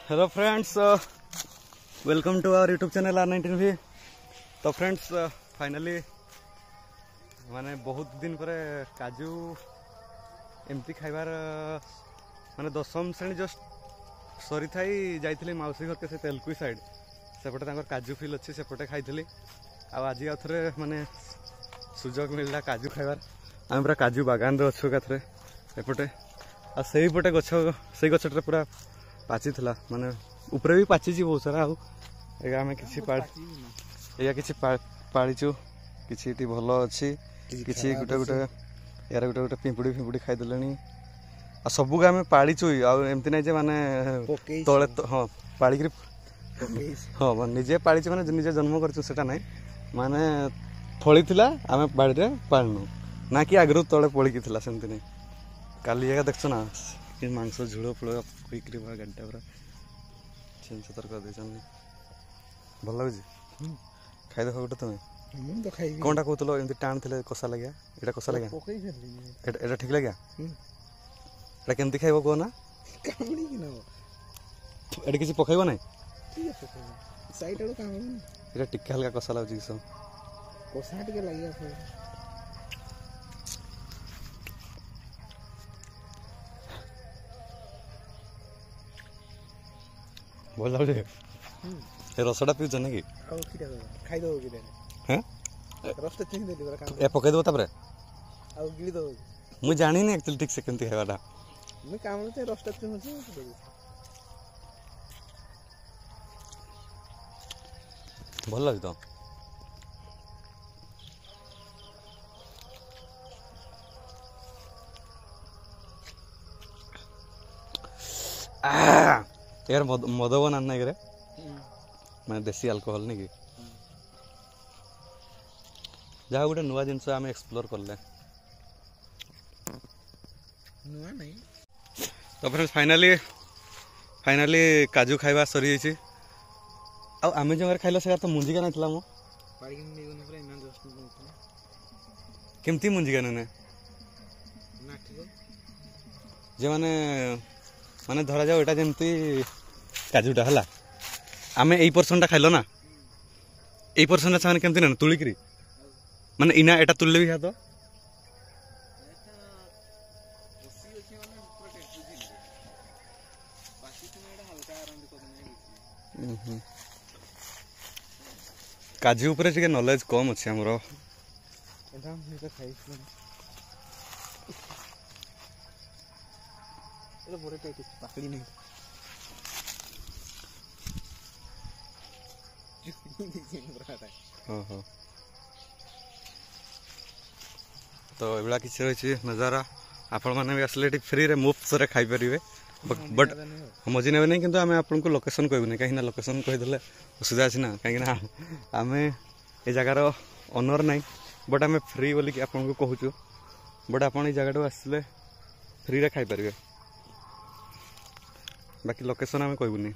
Hello friends, welcome to our YouTube channel R19V। तो friends finally माने बहुत दिन पर काजू एमती खाइबार माने दशम श्रेणी जस्ट सरी थी जाइली मौसी घर के से तेलकुई साइड सेपटे काजू फिल अच्छी सेपटे खाई आज थे माने सुजोग मिलला काजू खाइबार। आम पूरा काजू बागान अच्छु एकाथरे एपटे आ से पटे गछ से गछटे पूरा पाची थला माने ऊपर भी पाची बहुत सारा आम कि पाड़ीचु कि भल अच्छी कि गोटे गोटे यार गोटे गोटे पिंपुड़ी फिंपुड़ी खाईदे आ सबू आम पाड़ीचु एमती ना माने तले हाँ पाड़ी हाँ निजे पाड़ी माने निजे जन्म करटा ना माने फली थिला आम बाड़ी पाड़नु ना कि आगु तले पड़की सेमती नहीं काली जगह देखु ना कि मांस झोल फूल खुईकरी पूरा गाड़ीटा पूरा छेन छतर कर भल लगे खाईद गोटे तुम्हें कौनटा कहल एम टाण थे कषा लगे ये कषा लगे ये ठीक लगे ये केमती खाइब कह ना ये किसी पकड़ ना ये टिके हल्का कषा लगे सब भल लगे रसटा पीछ ना कि पकईदेव तापर मुझे जानी एक्चुअली ठीक से केमती खाइबाटा भल लगे तो यार मद बना ना मैं देसी अल्कोहल नहीं कि जहाँ गोटे नुआ जिनस आम एक्सप्लोर कले तो फ्रेंड्स फाइनाली काजू खाइबा सरी जाइए आम जगह खाइल से तो मुंजिका ना मो केमती मुंजिका ने जे माने माने धरा जाओ एटा जमती काजूटा है आम यही पर्सन खाइल ना यही पर्सन से केमती ना तुलिकी माने इना एटा तुलले भी तो काजू उपरे टिके नॉलेज कम अच्छे हमरो पाकड़ी नहीं तो एभला किसी रही नजारा आपण मैंने भी आसले फ्री रे मुफ्त से खाई पारे बट मजी ने नहीं कि आम आपको लोकेशन कहूनी कहीं लोकेशन कहीदे असुविधा अच्छी ना कहीं आम ये जगार ओनर ना बट आम फ्री बोलिक आपको कहूँ बट आप जगह आसले फ्री रे खाई पारे बाकी लोकेशन आम कहूनी।